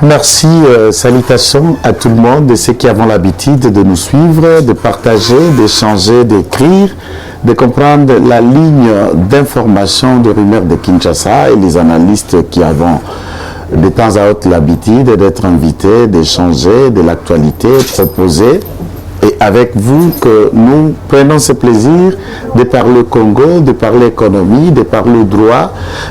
Merci, salutations à tout le monde et ceux qui avons l'habitude de nous suivre, de partager, d'échanger, d'écrire, de comprendre la ligne d'information de rumeurs de Kinshasa et les analystes qui avons de temps à autre l'habitude d'être invités, d'échanger de l'actualité, proposer. Et avec vous que nous prenons ce plaisir de parler Congo, de parler économie, de parler droit,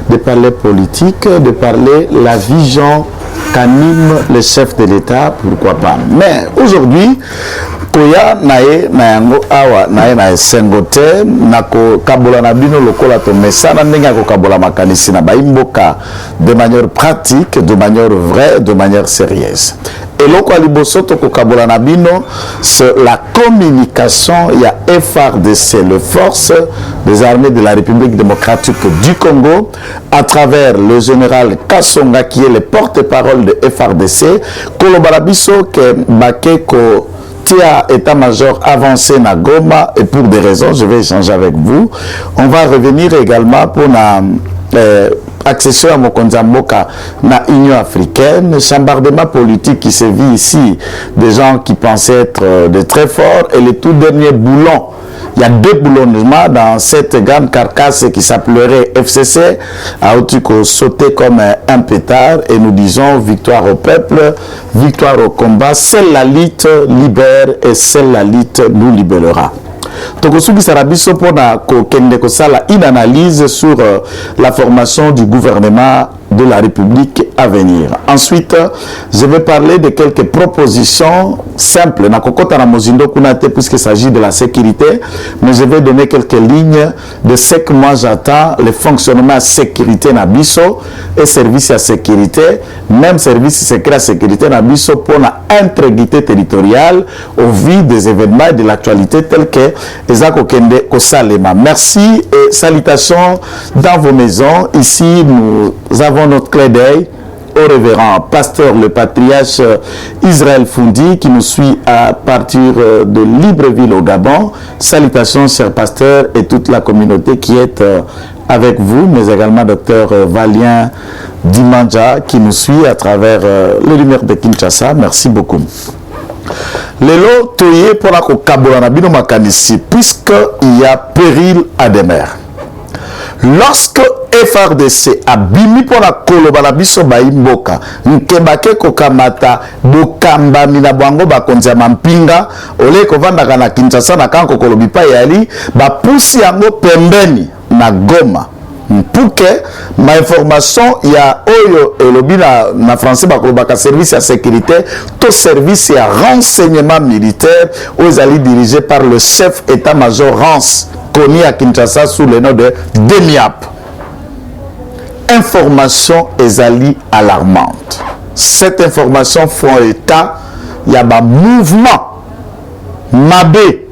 de parler politique, de parler la vision qu'anime le chef de l'État, pourquoi pas. Mais aujourd'hui, koya nae nayango awa nae na sengote nako kabola na bino lokola to mesana ndenge ko kabola makanisi na baimboka de manière pratique, de manière vraie, de manière sérieuse. Et loko aliboso to ko kabola na bino c'est la communication, il y a FARDC, le force des armées de la République démocratique du Congo, à travers le général Kassonga qui est le porte-parole de FARDC, kolobarabiso ke bakeko tia état-major avancé na Goma, et pour des raisons, je vais échanger avec vous. On va revenir également pour la accession à Mokonzamboka na Union africaine, chambardement politique qui se vit ici, des gens qui pensaient être de très forts, et le tout dernier boulon. Il y a deux boulonnements dans cette grande carcasse qui s'appellerait FCC, a sauté comme un pétard, et nous disons victoire au peuple, victoire au combat, seule la lutte libère et seule la lutte nous libérera. Donc, une analyse sur la formation du gouvernement de la République à venir. Ensuite, je vais parler de quelques propositions simples, puisqu'il s'agit de la sécurité, mais je vais donner quelques lignes de ce que moi j'attends, le fonctionnement de sécurité Nabiso et service à sécurité, même service secret à sécurité Nabiso pour l'intégrité territoriale au vu des événements et de l'actualité tels que Ezako Kende Kosalema. Merci et salutations dans vos maisons. Ici, nous avons notre clé d'œil au révérend pasteur le patriarche Israël Fundi qui nous suit à partir de Libreville au Gabon. Salutations cher pasteur et toute la communauté qui est avec vous, mais également docteur Valien Dimanja qui nous suit à travers les lumières de Kinshasa. Merci beaucoup. Lelo toye pour la kokabola na bino makanisi puisque il y a péril à demeure. Lorsque FARDC a bimi pour la koloba na biso baimboka nkebake kokamata bokamba mina bango bakonza mampinga ole kovanda na Kinshasa na kanko kolobi pa yali ba pusi yango pembeni na Goma pour que ma information il y a oyo elobi na français bakolobaka service à sécurité tout service à renseignement militaire aux alliés dirigés par le chef état-major Rance connu à Kinshasa sous le nom de DEMIAP. Information ezali alarmante. Cette information font état il y a un mouvement mabe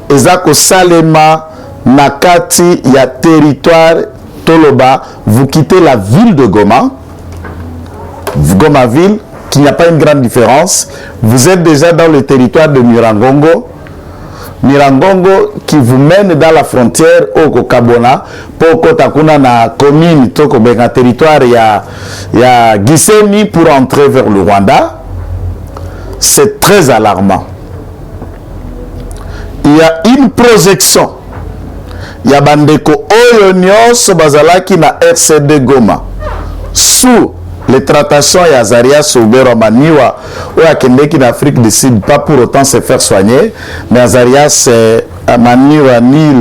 ezako salema nakati ya territoire Toloba. Vous quittez la ville de Goma, Goma ville qui n'a pas une grande différence. Vous êtes déjà dans le territoire de Mirangongo qui vous mène dans la frontière au Kokabona pour Kotakuna na commune toko benga territoire ya Gisenyi pour entrer vers le Rwanda. C'est très alarmant. Il y a une projection. Il y a bandeko oyo nyonso bazalaki na RCD Goma sous les tractations ya Azarias Oubero Maniwa ou akendeki en Afrique du Sud, pas pour autant se faire soigner, mais Azarias Maniwa ni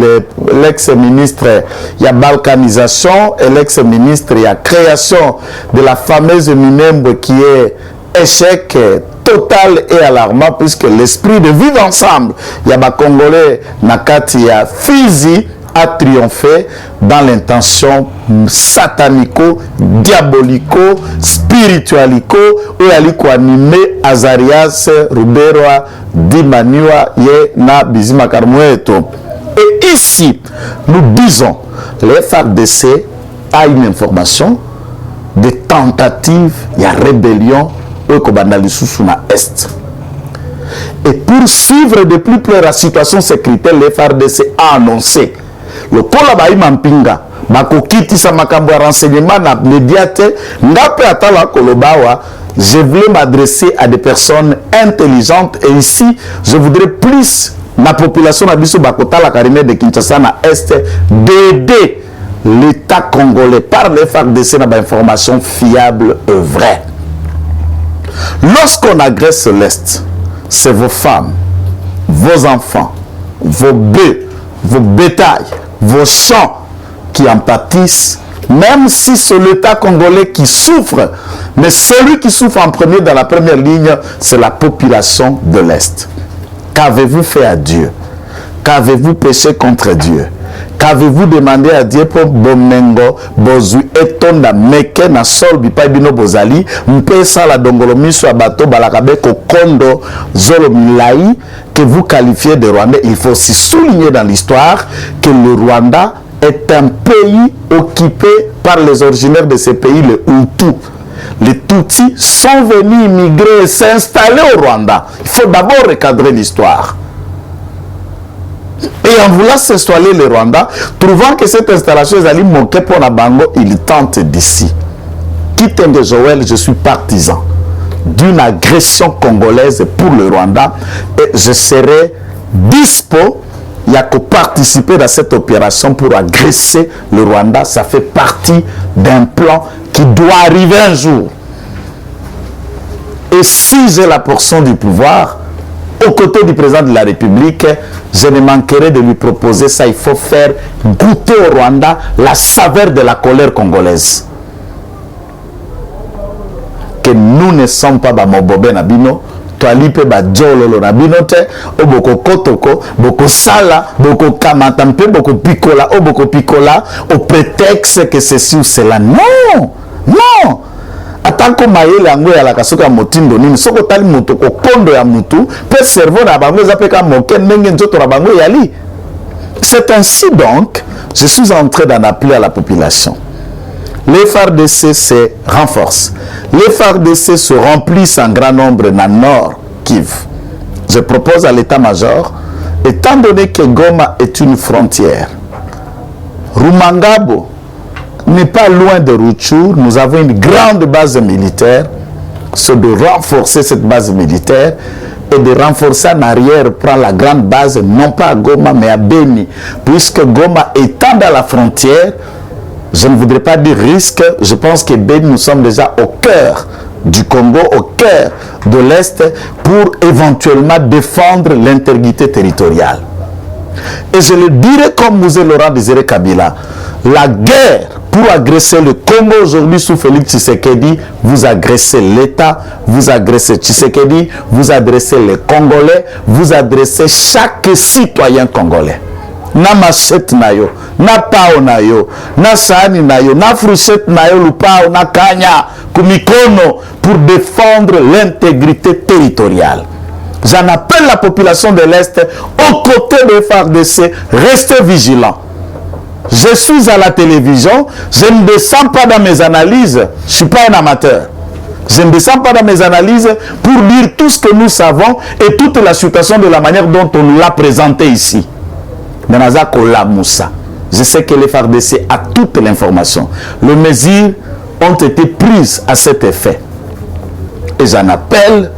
l'ex-ministre il y a balkanisation et l'ex-ministre il y a création de la fameuse Minembo qui est échec total et alarmant puisque l'esprit de vivre ensemble il y a Congolais nakati ya Fizi a triomphé dans l'intention satanico, diabolico, spiritualico, où il a animé Azarias, Ruberoa, Dimaniwa, Ye, Na, Bizima Karmoueto. Et ici, nous disons, le FARDC a une information de tentative, il y a rébellion, au Kobandalisou na Est. Et pour suivre de plus près la situation sécuritaire, le FARDC a annoncé le kola baima mpinga bakokitisa makambo ya renseignement na médiate ngape atala kolobawa. Je voulais m'adresser à des personnes intelligentes et ici je voudrais plus la population na biso bakotala karine de Kinshasa na est d'aider l'État congolais par les FARDC na information fiable et vraie. Lorsqu'on agresse l'Est, c'est vos femmes, vos enfants, vos bœufs, vos bétails, vos champs qui en pâtissent, même si c'est l'État congolais qui souffre, mais celui qui souffre en premier dans la première ligne, c'est la population de l'Est. Qu'avez-vous fait à Dieu? Qu'avez-vous péché contre Dieu? Qu'avez-vous demandé à Dieu pour Bomengo, Bozu, Etonda, Meke, na sol, Bipa, Bino, Bozali, Mpesa, la Dongolomiso, Abato, Balakabe, Kokondo, Zolo, Milai, que vous qualifiez de Rwandais? Il faut aussi souligner dans l'histoire que le Rwanda est un pays occupé par les originaires de ces pays, les Hutus. Les Tutsis sont venus immigrer et s'installer au Rwanda. Il faut d'abord recadrer l'histoire. Et en voulant s'installer le Rwanda, trouvant que cette installation est allée manquer pour la Bango, il tente d'ici. Kitenge Joël, je suis partisan d'une agression congolaise pour le Rwanda et je serai dispo. Il n'y a que participer à cette opération pour agresser le Rwanda. Ça fait partie d'un plan qui doit arriver un jour. Et si j'ai la portion du pouvoir, aux côtés du président de la République, je ne manquerai de lui proposer ça. Il faut faire goûter au Rwanda la saveur de la colère congolaise. Que nous ne sommes pas Bamobobé Nabino, Toalipe Bajololo Nabinote, Oboko Kotoko, Boko Sala, Boko Kamatampe, Boko Picola, Oboko Picola, au prétexte que ceci ou cela. Non! Non! Atako mayele yango ya la kasuka motindo nini soko tali mutu ko kondo ya mutu pe cerveau na bango zapeka moke ndenge nzoto na bango yali. C'est ainsi donc, je suis entré d'en appeler à la population. Les FARDC se renforcent. Les FARDC se remplissent en grand nombre dans le nord Kivu. Je propose à l'état-major, étant donné que Goma est une frontière, Rumangabo n'est pas loin de Rutshuru, nous avons une grande base militaire, c'est de renforcer cette base militaire et de renforcer en arrière, prendre la grande base, non pas à Goma, mais à Beni, puisque Goma étant dans la frontière, je ne voudrais pas dire risque, je pense que Beni, nous sommes déjà au cœur du Congo, au cœur de l'Est, pour éventuellement défendre l'intégrité territoriale. Et je le dirai comme Mouzé Laurent Désiré Kabila, la guerre pour agresser le Congo aujourd'hui sous Félix Tshisekedi, vous agressez l'État, vous agressez Tshisekedi, vous agressez les Congolais, vous agressez chaque citoyen congolais. Na machette na yo, na pao na yo, na sani na yo, na fruchette na yo, lupao, na kanya, kumikono, pour défendre l'intégrité territoriale. J'en appelle la population de l'Est, aux côtés de FARDC, restez vigilants. Je suis à la télévision, je ne descends pas dans mes analyses, je ne suis pas un amateur. Je ne descends pas dans mes analyses pour dire tout ce que nous savons et toute la situation de la manière dont on nous l'a présenté ici. Je sais que les FARDC a toute l'information. Les mesures ont été prises à cet effet. Et j'en appelle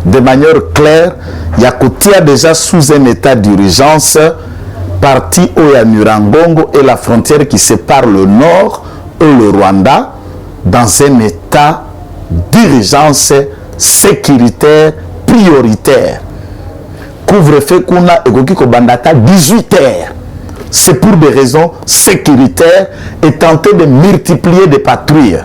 de manière claire, Yakoutia est déjà sous un état d'urgence, partie Oyamurangongo et la frontière qui sépare le nord et le Rwanda dans un état d'urgence sécuritaire prioritaire. Couvre-feu Kuna et Gokiko Bandata 18h. C'est pour des raisons sécuritaires et tenter de multiplier des patrouilles.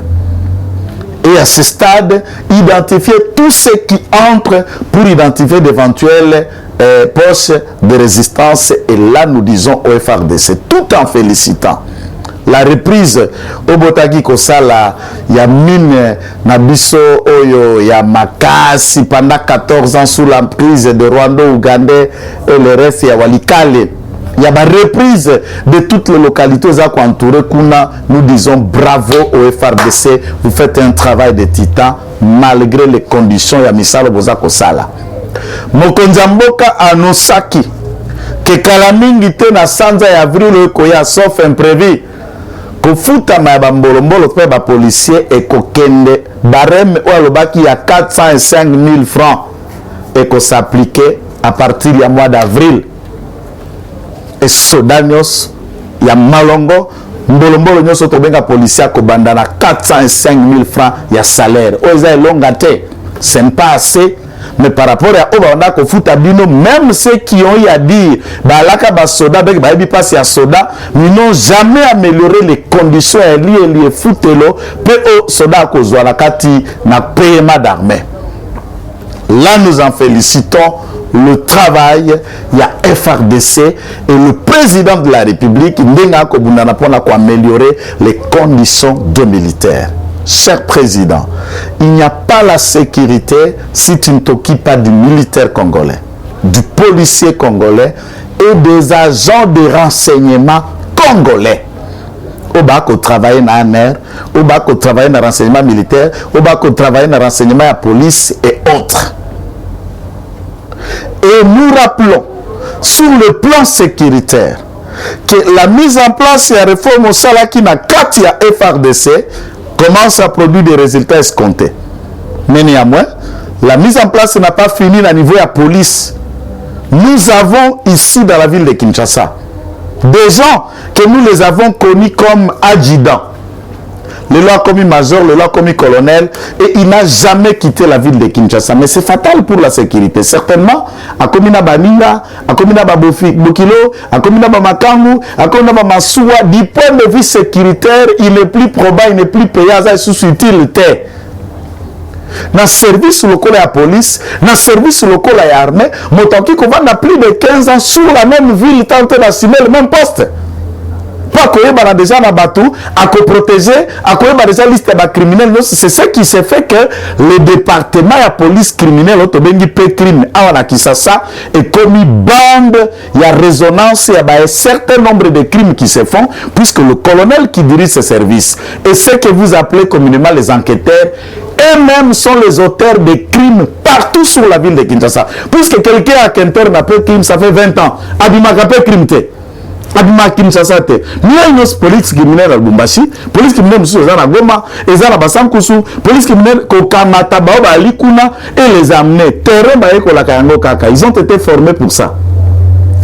Et à ce stade, identifier tous ceux qui entrent pour identifier d'éventuelles poches de résistance. Et là, nous disons au FARDC, tout en félicitant la reprise au Botagi Kosala, il y a mine Nabiso Oyo, il y a Makasi pendant 14 ans sous l'emprise de Rwanda, Ougandais et le reste, il y a Walikale. Il y a la reprise de toutes les localités entourées. Nous disons bravo au FARDC, vous faites un travail de titan malgré les conditions. Il y a Misalo Boza Kosala. Mokonzamboka Anosaki, que kalamingi te na sanza ya avril koya sauf imprévu kofutama ya bambolombolo pe ba policier ekokende barème oyo alobaki ya 405 000 francs s'appliquer à partir du mois d'avril et sodanios ya malongo mbolombolo nyoso tobenga policier kobanda na 405 000 francs ya salaire oza elonga te ce n'est pas assez. Mais par rapport à Obanda Kofuta Bino, même ceux qui ont eu à dire Balaka Basoda, Baby Pass à Soda, ils n'ont jamais amélioré les conditions liées Foutelo, PO Soda Kozwala Kati na paiement d'armée. Là, nous en félicitons le travail, il y a FRDC et le président de la République, Ndenga Kobundana pour améliorer les conditions de militaires. Cher président, il n'y a pas la sécurité si tu ne t'occupes pas du militaire congolais, du policier congolais et des agents de renseignement congolais. Au bas qu'on travaille dans la mer, au bas qu'on travaille dans le renseignement militaire, au bas qu'on travaille dans le renseignement à la police et autres. Et nous rappelons, sur le plan sécuritaire, que la mise en place de la réforme au Salaki na Katia FRDC commence à produire des résultats escomptés. Mais néanmoins, la mise en place n'a pas fini à niveau de la police. Nous avons ici dans la ville de Kinshasa des gens que nous les avons connus comme adjudants. Le loi commis major, le loi commis colonel, et il n'a jamais quitté la ville de Kinshasa. Mais c'est fatal pour la sécurité. Certainement, à Komina Baninga, à Komina Bokilo, à Komina Bamakangu, à Komina Bamasoua, du point de vue sécuritaire, il n'est plus probable, il n'est plus payant, ça est sous-utilité. Dans le service local de la police, dans le service local de l'armée, Motanki Kovan a plus de 15 ans sur la même ville, tenté d'assumer le même poste. Pas qu'on déjà dans bateau, à protéger, à déjà liste de criminels. C'est ce qui s'est fait que le département de la police criminelle, autobengi pe crime, à Kinshasa, est commis bande, il y a résonance, il y a un certain nombre de crimes qui se font, puisque le colonel qui dirige ce service, et ce que vous appelez communément les enquêteurs, eux-mêmes sont les auteurs de crimes partout sur la ville de Kinshasa. Puisque quelqu'un a qu'un n'a pas de crime, ça fait 20 ans. Abimaka peut crime. Abima Kinshasa te. Nous police criminelle à Lubumbashi, police criminelle musu ezana Goma, ezana Basankusu, police criminelle kokamata baoba alikuna et les amener terrain ba ekola kayango kaka. Ils ont été formés pour ça.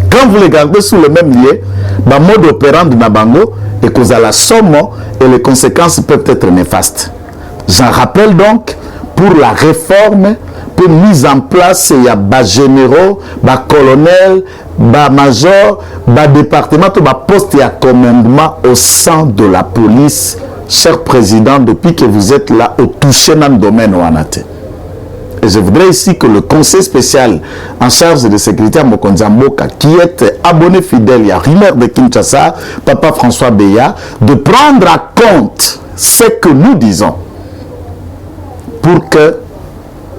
Quand vous les gardez sous le même lieu, ba mode opérant de Nabango et cause à la somme et les conséquences peuvent être néfastes. J'en rappelle donc pour la réforme pour mise en place, il y a des généraux, des colonels, des majors, des départements, des postes et commandement au sein de la police. Cher président, depuis que vous êtes là, au touché dans le domaine où on a été. Et je voudrais ici que le conseil spécial en charge de sécurité à Mokonzamboka, qui est abonné fidèle, il y a Rimer de Kinshasa, Papa François Beya, de prendre à compte ce que nous disons pour que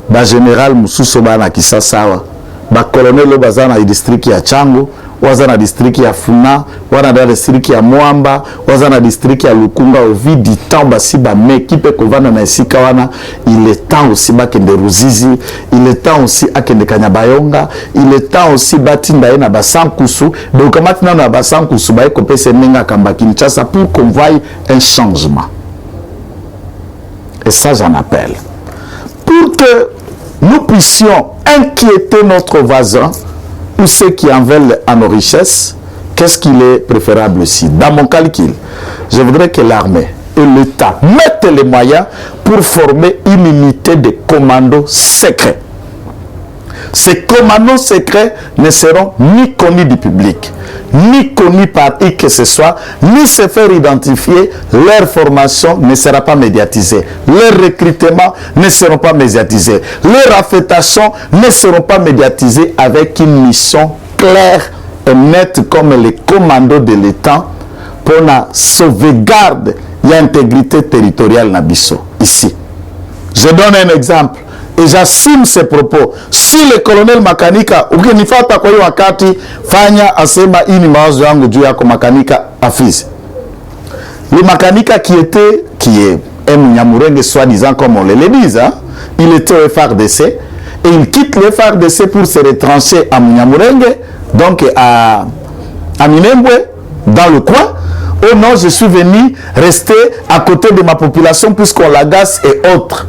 ba général Moussousou na Kisasa, ba colonel Lobaza na district ya Chango, waza na district ya Funa, wana na district ya Mwamba, waza na district ya Lukunga, au vide du temps basi ba mekipe kovana na esika wana, il est temps aussi ba kende Ruzizi, il est temps aussi akende Kanyabayonga, il est temps aussi batinda na Basankusu, donc maintenant na Basankusu ba ekopese menga kamba Kinshasa pour qu'on voie un changement. Et ça j'en appelle. Pour que nous puissions inquiéter notre voisin ou ceux qui en veulent à nos richesses, qu'est-ce qu'il est préférable ici? Dans mon calcul, je voudrais que l'armée et l'État mettent les moyens pour former une unité de commandos secrets. Ces commandos secrets ne seront ni connus du public, ni connus par qui que ce soit, ni se faire identifier. Leur formation ne sera pas médiatisée. Leur recrutement ne sera pas médiatisé. Leur affectation ne sera pas médiatisée avec une mission claire et nette comme les commandos de l'État pour la sauvegarde et l'intégrité territoriale Nabiso. Ici. Je donne un exemple. Et j'assume ces propos. Si le colonel Makanika, ukinifata kwa hiyo wakati, fanya asema ini mawazo yangu juu yako Makanika Afizi. Le Makanika qui est un Nyamurenge soi-disant comme on le dit, hein? Il était au FRDC Et il quitte le FARDC pour se retrancher à Munyamurenge, donc à Minembwe, dans le coin. Oh non, je suis venu rester à côté de ma population puisqu'on l'agace et autres.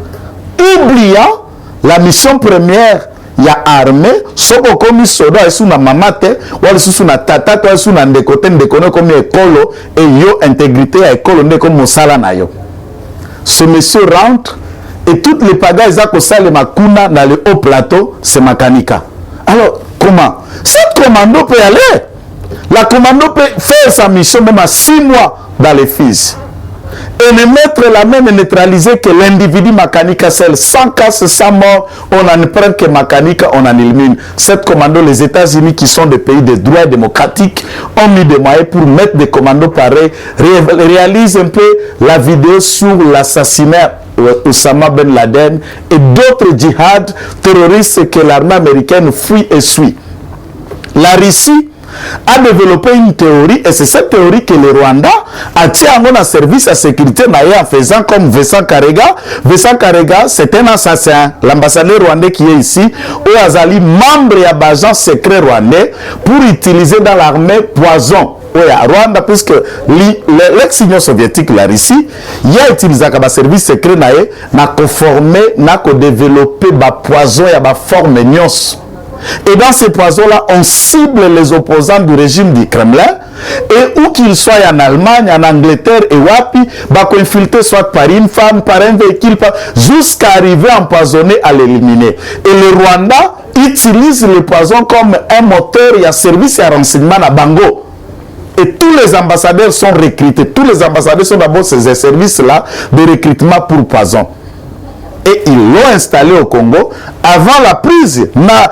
Oubliant la mission première, il y a armée, soko komi soda et sous na mamate, ou sous na tata, ou sous na ndekote, ndekone comme école, et yo intégrité à école, on est comme mosala na yo. Ce monsieur rentre, et toutes les pagas, ils ont le makuna dans le haut plateau, c'est Makanika. Alors, comment? Cette commando peut aller. La commando peut faire sa mission même à 6 mois dans les fils. Et ne mettre la main et neutraliser que l'individu Makanika seul. Sans casse, sans mort, on en prend que Makanika, on en élimine. Cette commando, les États-Unis qui sont des pays de droits démocratiques ont mis des moyens pour mettre des commandos pareils. Réalise un peu la vidéo sur l'assassinat Osama Ben Laden et d'autres djihad terroristes que l'armée américaine fuit et suit. La Russie a développé une théorie, et c'est cette théorie que le Rwanda a tiré en service à sécurité en faisant comme Vincent Karega. Vincent Karega, c'est un assassin, l'ambassadeur rwandais qui est ici, ou Azali, membre et agent secret rwandais, pour utiliser dans l'armée poison. Oui, à Rwanda, puisque l'ex-Union soviétique, la Russie, il a utilisé un service secret, n'a conformé, n'a développé un poison et une forme nios. Et dans ces poisons-là, on cible les opposants du régime du Kremlin. Et où qu'ils soient en Allemagne, en Angleterre et Wapi, bah infiltré soit par une femme, par un véhicule, jusqu'à arriver à empoisonner, à l'éliminer. Et le Rwanda utilise le poison comme un moteur et un service et un renseignement à Bango. Et tous les ambassadeurs sont recrutés. Tous les ambassadeurs sont d'abord ces services-là de recrutement pour poison. Et ils l'ont installé au Congo. Avant la prise, la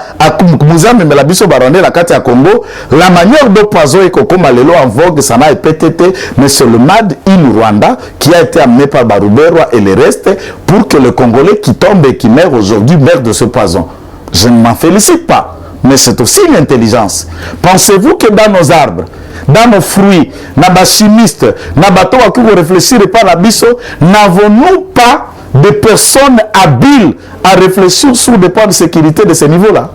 manière de poison et Coco Malelo en vogue, ça n'a pas été, mais c'est le MAD in Rwanda qui a été amené par Baruberwa et les restes pour que le Congolais qui tombe et qui meurt aujourd'hui meurt de ce poison. Je ne m'en félicite pas, mais c'est aussi une intelligence. Pensez-vous que dans nos arbres, dans nos fruits, dans nos chimistes, dans nos bateaux à qui vous réfléchissez par la biso, n'avons-nous pas des personnes habiles à réfléchir sur des points de sécurité de ce niveau-là?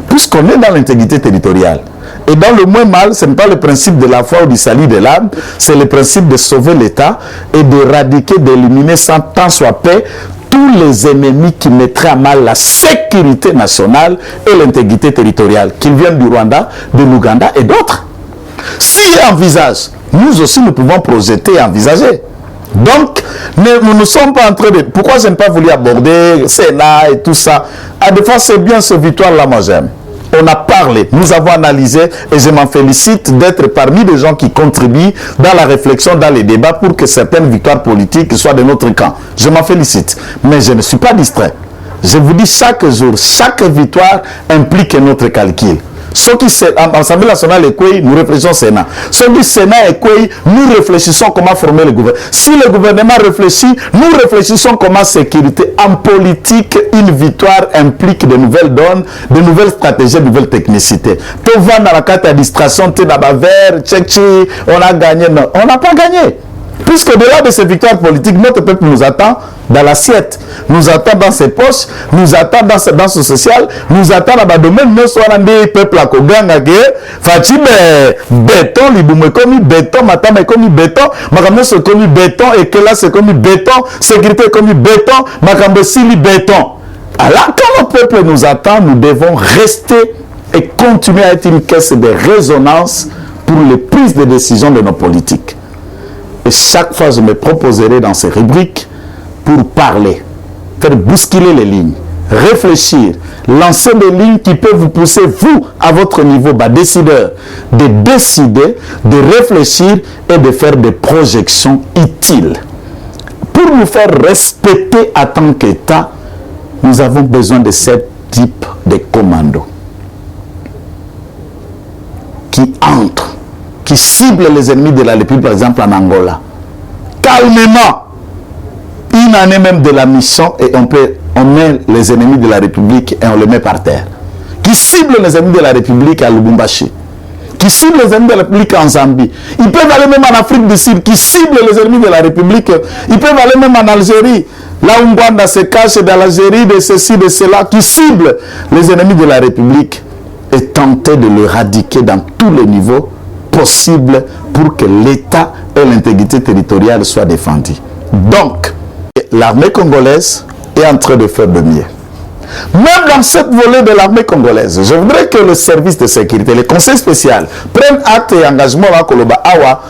Puisqu'on est dans l'intégrité territoriale. Et dans le moins mal, ce n'est pas le principe de la foi ou du salut de l'âme, c'est le principe de sauver l'État et d'éradiquer, d'éliminer sans tant soit paix tous les ennemis qui mettraient à mal la sécurité nationale et l'intégrité territoriale, qu'ils viennent du Rwanda, de l'Ouganda et d'autres. S'ils envisagent, nous aussi nous pouvons projeter et envisager. Donc, nous ne sommes pas en train de... Pourquoi je n'ai pas voulu aborder Sénat et tout ça? À des fois, c'est bien ce victoire-là, moi j'aime. On a parlé, nous avons analysé et je m'en félicite d'être parmi les gens qui contribuent dans la réflexion, dans les débats pour que certaines victoires politiques soient de notre camp. Je m'en félicite, mais je ne suis pas distrait. Je vous dis chaque jour, chaque victoire implique notre calcul. Ce qui l'Assemblée nationale est quoi, nous réfléchissons au Sénat. Ce qui Sénat est quoi, nous réfléchissons comment former le gouvernement. Si le gouvernement réfléchit, nous réfléchissons comment sécurité. En politique, une victoire implique de nouvelles donnes, de nouvelles stratégies, de nouvelles technicités. Tout va dans la carte à distraction, tu es dans la verre, on a gagné. Non, on n'a pas gagné. Puisque de là de ces victoires politiques, notre peuple nous attend dans l'assiette, nous attend dans ses poches, nous attend dans ce social, nous attend dans le domaine, nous sommes des peuples à Koganga, Fatime, béton, Liboumé comme béton, Matame comme béton, Makambo c'est comme béton, et que là c'est comme béton, sécurité comme béton, Makambo Sili béton. Alors quand le peuple nous attend, nous devons rester et continuer à être une caisse de résonance pour les prises de décision de nos politiques. Et chaque fois, je me proposerai dans ces rubriques pour parler, faire bousculer les lignes, réfléchir, lancer des lignes qui peuvent vous pousser, vous, à votre niveau, décideur, de décider, de réfléchir et de faire des projections utiles. Pour nous faire respecter en tant qu'État, nous avons besoin de ce type de commando qui entre, qui cible les ennemis de la République, par exemple en Angola. Calmement, une année même de la mission, et on met les ennemis de la République et on les met par terre. Qui cible les ennemis de la République à Lubumbashi. Qui cible les ennemis de la République en Zambie. Ils peuvent aller même en Afrique du Sud, qui cible les ennemis de la République. Ils peuvent aller même en Algérie. Là où Ngwanda se cache dans l'Algérie, de ceci, de cela, qui cible les ennemis de la République, et tenter de l'éradiquer dans tous les niveaux possibles pour que l'État et l'intégrité territoriale soient défendus. Donc, l'armée congolaise est en train de faire de mieux. Même dans cette volée de l'armée congolaise, je voudrais que le service de sécurité, le conseil spécial, prennent acte et engagement à Koloba Awa,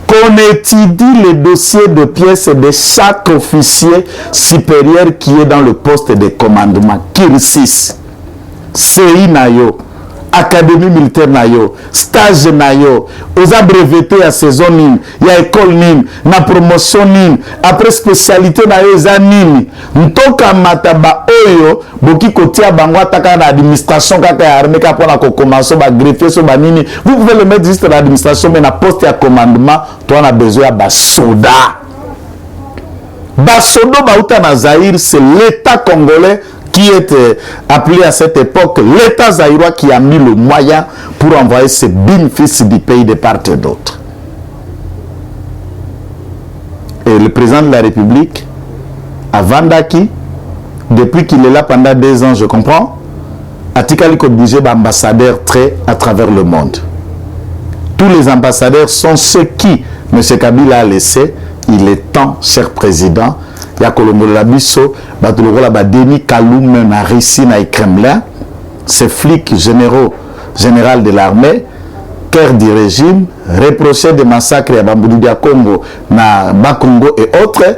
qu'on étudie les dossiers de pièces de chaque officier supérieur qui est dans le poste de commandement, Kirsis, CI Nayo, Académie militaire nayo, stage nayo, aux abrevétés à saison nin, il y a école nin, na promotion nin, après spécialité nayo za nin, ntoka mataba oyo, boki kotia bangwa taka na administration kaka ya armée ka pona ko commencer ba greffier so ba nini, vous pouvez le mettre juste dans l'administration mais na poste à commandement, toi on a besoin ba soda. Ba soda ba uta na Zaïre, c'est l'État congolais qui était appelé à cette époque l'État zaïrois qui a mis le moyen pour envoyer ses bénéfices du pays de part et d'autre. Et le président de la République, à Vandaki, depuis qu'il est là pendant 2 ans, je comprends, a Tikali Kodbougé, ambassadeur très à travers le monde. Tous les ambassadeurs sont ceux qui M. Kabila a laissé. Il est temps, cher président, il y a Kolombola Bisso, Batologola Badeni, Kaloum, na Russie, na Kremlin, ces flics généraux, général de l'armée, cœur du régime, reprochés des massacres à Bamboudia Congo, na Bakongo et autres,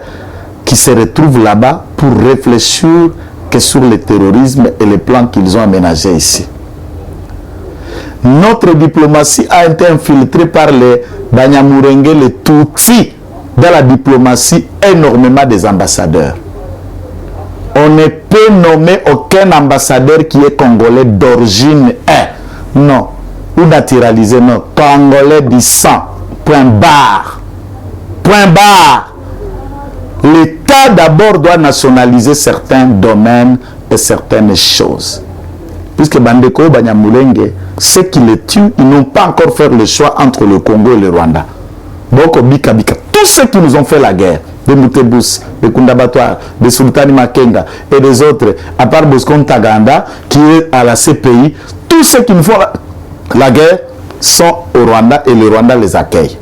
qui se retrouvent là-bas pour réfléchir que sur le terrorisme et les plans qu'ils ont aménagés ici. Notre diplomatie a été infiltrée par les Banyamurenge, les Tutsis, dans la diplomatie, énormément des ambassadeurs. On ne peut nommer aucun ambassadeur qui est congolais d'origine. Non. Ou naturalisé, non. Congolais du sang. Point barre. Point barre. L'État d'abord doit nationaliser certains domaines et certaines choses. Puisque Bandeko, Banyamulenge, ceux qui les tuent, ils n'ont pas encore fait le choix entre le Congo et le Rwanda. Boko Bika Bika. Tous ceux qui nous ont fait la guerre, de Moutebous, de Kundabatwa, de Sultani Makenga et des autres, à part Boscon Taganda, qui est à la CPI, tous ceux qui nous font la guerre sont au Rwanda et le Rwanda les accueille.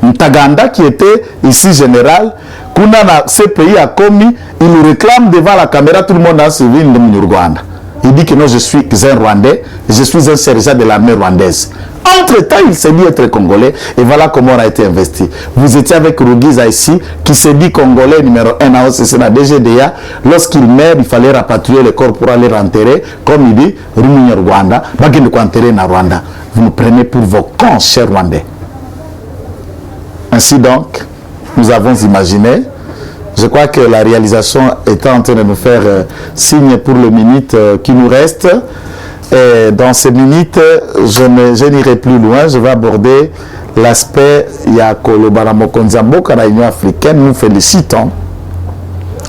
Ntaganda, qui était ici général, Kuna na CPI a commis, il nous réclame devant la caméra, tout le monde a suivi le Rwanda. Il dit que non, je suis un Rwandais, je suis un sergent de l'armée rwandaise. Entre-temps, il s'est dit être congolais et voilà comment on a été investi. Vous étiez avec Rugiza ici, qui s'est dit congolais numéro 1 à OCC na DGDA. Lorsqu'il meurt, il fallait rapatrier le corps pour aller l'enterrer. Comme il dit, Rumunir Rwanda, bagine ko enterrer na Rwanda. Vous nous prenez pour vos cons, chers Rwandais. Ainsi donc, nous avons imaginé. Je crois que la réalisation est en train de nous faire signe pour les minutes qui nous restent. Et dans ces minutes, je n'irai plus loin. Je vais aborder l'aspect Yakolo Baramokonzambo, à l'Union africaine. Nous félicitons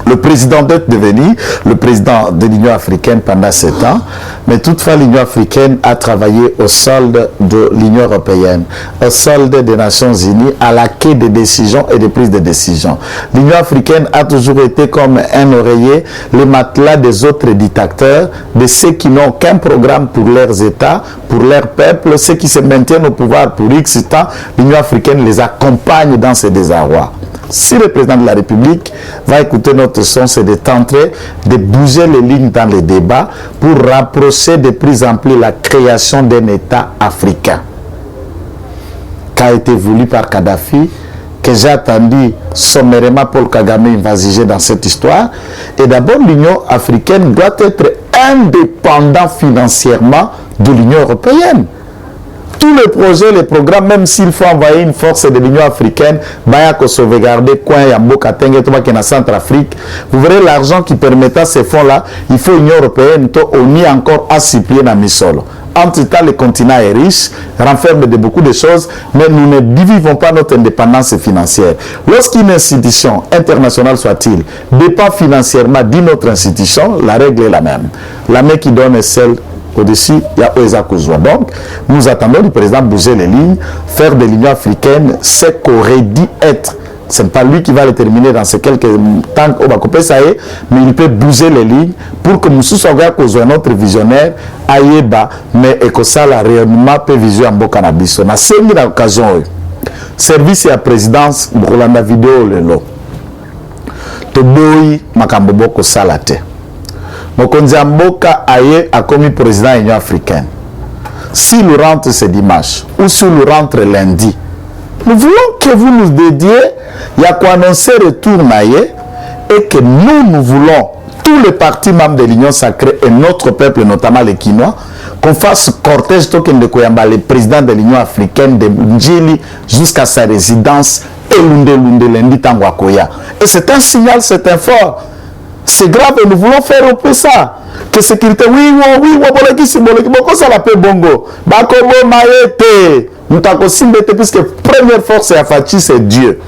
le président d'être devenu le président de l'Union africaine pendant 7 ans. Mais toutefois, l'Union africaine a travaillé au solde de l'Union européenne, au solde des Nations unies, à la quai des décisions et des prises de décisions. L'Union africaine a toujours été comme un oreiller, le matelas des autres dictateurs, de ceux qui n'ont qu'un programme pour leurs États, pour leur peuple, ceux qui se maintiennent au pouvoir pour X temps. L'Union africaine les accompagne dans ces désarrois. Si le président de la République va écouter notre son, c'est de tenter de bouger les lignes dans les débats pour rapprocher de plus en plus la création d'un État africain qui a été voulu par Kadhafi, que j'ai attendu sommairement Paul Kagame invasiger dans cette histoire. Et d'abord, l'Union africaine doit être indépendante financièrement de l'Union européenne. Tous les projets, les programmes, même s'il faut envoyer une force de l'Union africaine, Bayako sauvegarder coin Yamboka Tenge, tout qui est en Centrafrique, vous verrez l'argent qui permettra ces fonds-là, il faut l'Union européenne, on y encore à supplier dans Misolo. Entre-temps, le continent est riche, renferme de beaucoup de choses, mais nous ne vivons pas notre indépendance financière. Lorsqu'une institution internationale soit-il dépend financièrement d'une autre institution, la règle est la même. La main qui donne est celle au-dessus, il y a Oeza Kouzoua. Donc, nous attendons du président bouger les lignes, faire de l'Union africaine ce qu'aurait dû être Ce n'est pas lui qui va le terminer dans ces quelques temps au Bakopé, ça y est, mais il peut bouger les lignes pour que nous soyons notre visionnaire, Aïeba, mais et que ça, la réellement peut viser en beau cannabis. On a saisi l'occasion. Service et la présidence, Brolanda vidéo, le lot. Toboyi, Makambobo, ko salate. Mokonzi Mboka Aye a commis président de l'Union africaine. Si nous rentre ce dimanche, ou si nous rentre lundi, nous voulons que vous nous dédiez, il y a quoi annoncer retour naïe, et que nous voulons, tous les partis membres de l'Union sacrée et notre peuple, notamment les Kinois, qu'on fasse cortège token de Koyamba, le président de l'Union africaine de Ndjili, jusqu'à sa résidence, et lundi Tangwakoya. Et c'est un signal, c'est un fort. C'est grave et nous voulons faire au plus ça. Que sécurité, oui, ça la paix bongo. Bakobo maete. Puisque première force et apathie, c'est Dieu.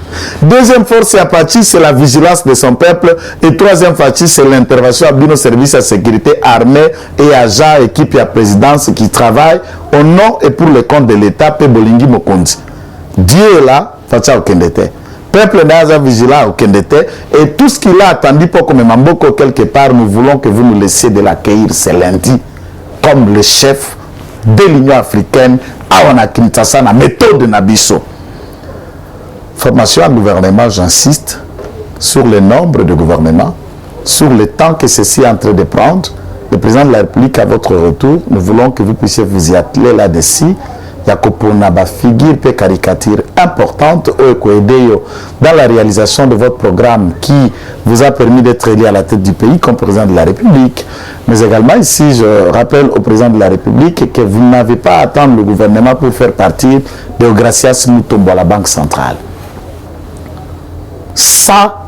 Deuxième force et apathie, c'est la vigilance de son peuple. Et troisième apathie, c'est l'intervention à nos services de sécurité armés et agents, équipe et à présidence qui travaillent au nom et pour le compte de l'État, Pebolingi Mokondi. Dieu est là, Fatia Okendete. Peuple n'est vigilant au Kendete et tout ce qu'il a attendu pour que Mamboko quelque part, nous voulons que vous nous laissiez de l'accueillir ce lundi comme le chef de l'Union africaine à Kinshasa, la méthode de Nabiso. Formation à gouvernement, j'insiste sur le nombre de gouvernements, sur le temps que ceci est en train de prendre. Le président de la République, à votre retour, nous voulons que vous puissiez vous y atteler là-dessus. Yakopona ba figure et caricature importante dans la réalisation de votre programme qui vous a permis d'être élu à la tête du pays comme président de la République. Mais également ici, je rappelle au président de la République que vous n'avez pas à attendre le gouvernement pour faire partie de Gracias Mutombo à la Banque centrale. Ça,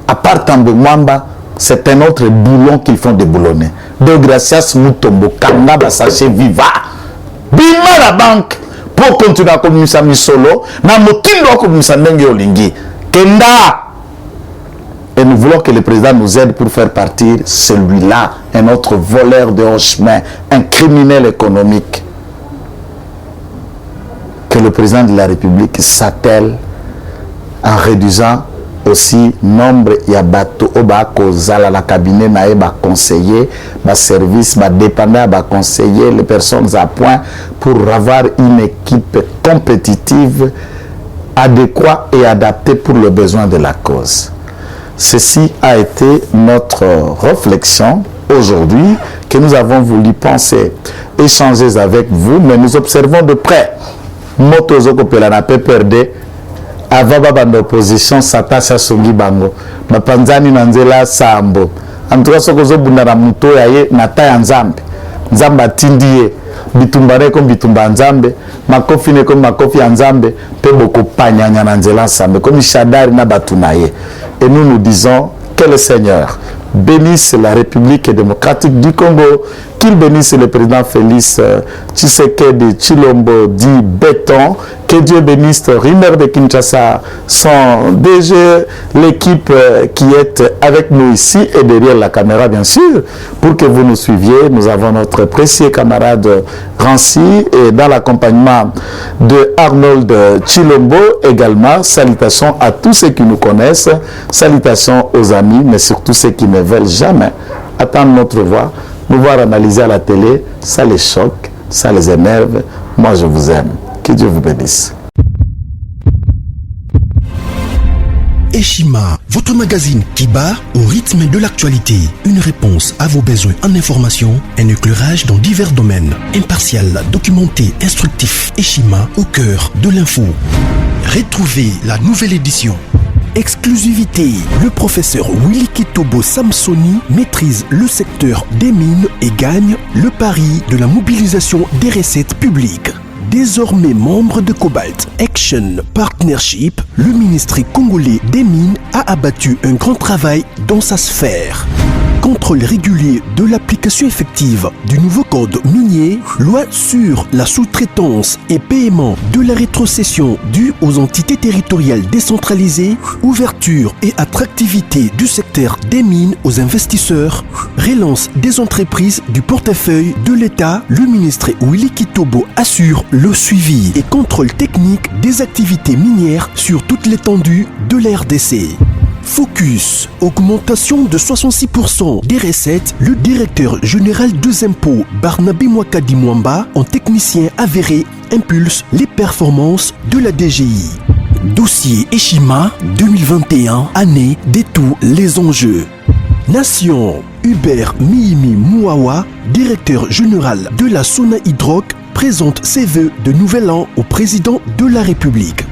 à part de Mwamba, c'est un autre boulon qu'ils font déboulonner. De Gracias Mutombo, Kanga Basaché Viva. Bima la banque pour continuer à communiquer solo na motindo communiquer ndenge olingi kenda et nous voulons que le président nous aide pour faire partir celui-là, un autre voleur de haut chemin, un criminel économique, que le président de la République s'attelle en réduisant aussi nombre ya bato obako zala la cabinet nae ba conseiller ba service ba dépendant ba conseiller les personnes à point pour avoir une équipe compétitive adéquate et adaptée pour le besoin de la cause. Ceci a été notre réflexion aujourd'hui que nous avons voulu penser, échanger avec vous, mais nous observons de près Motozoko Pelana perdre avant l'opposition s'attache songi bango bapanzani nanzela sambo en tout cas ce que zo bundana muto yaye na ta nzambe nzamba tindie bitumbare comme bitumba nzambe makofi ne comme makofi nzambe pe boko panyanya nanzela sambe comme Shadari na batunaye. Et nous nous disons que le Seigneur bénisse la République démocratique du Congo, qu'il bénisse le président Félix Tshisekedi Tshilombo dit Béton, que Dieu bénisse Rimmer de Kinshasa, son DG, l'équipe qui est avec nous ici et derrière la caméra bien sûr, pour que vous nous suiviez. Nous avons notre précieux camarade Rancy et dans l'accompagnement de Arnold Tshilombo également. Salutations à tous ceux qui nous connaissent, salutations aux amis, mais surtout ceux qui ne veulent jamais attendre notre voix, nous voir analyser à la télé, ça les choque, ça les énerve. Moi je vous aime. Que Dieu vous bénisse. Eshima, votre magazine qui bat au rythme de l'actualité. Une réponse à vos besoins en information, un éclairage dans divers domaines. Impartial, documenté, instructif. Eshima au cœur de l'info. Retrouvez la nouvelle édition. Exclusivité, le professeur Willy Kitobo Samsoni maîtrise le secteur des mines et gagne le pari de la mobilisation des recettes publiques. Désormais membre de Cobalt Action Partnership, le ministère congolais des Mines a abattu un grand travail dans sa sphère. contrôle régulier de l'application effective du nouveau code minier, loi sur la sous-traitance et paiement de la rétrocession due aux entités territoriales décentralisées, ouverture et attractivité du secteur des mines aux investisseurs, relance des entreprises du portefeuille de l'État, le ministre Willy Kitobo assure le suivi et contrôle technique des activités minières sur toute l'étendue de la RDC. Focus, augmentation de 66% des recettes, le directeur général des impôts Barnabé Mwakadi Mwamba, en technicien avéré, impulse les performances de la DGI. Dossier Eshima 2021, année de tous les enjeux. Nation, Hubert Mihimi Mouawa, directeur général de la Sona Hydroc, présente ses vœux de nouvel an au président de la République.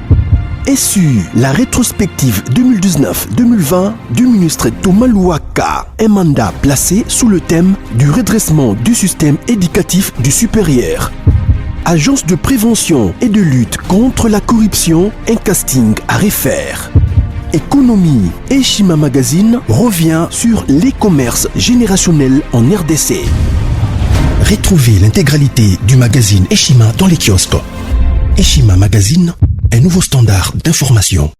SU, la rétrospective 2019-2020 du ministre Thomas Louaka, un mandat placé sous le thème du redressement du système éducatif du supérieur. Agence de prévention et de lutte contre la corruption, un casting à refaire. Économie, Eshima Magazine revient sur l'e-commerce générationnel en RDC. Retrouvez l'intégralité du magazine Eshima dans les kiosques. Eshima Magazine, un nouveau standard d'information.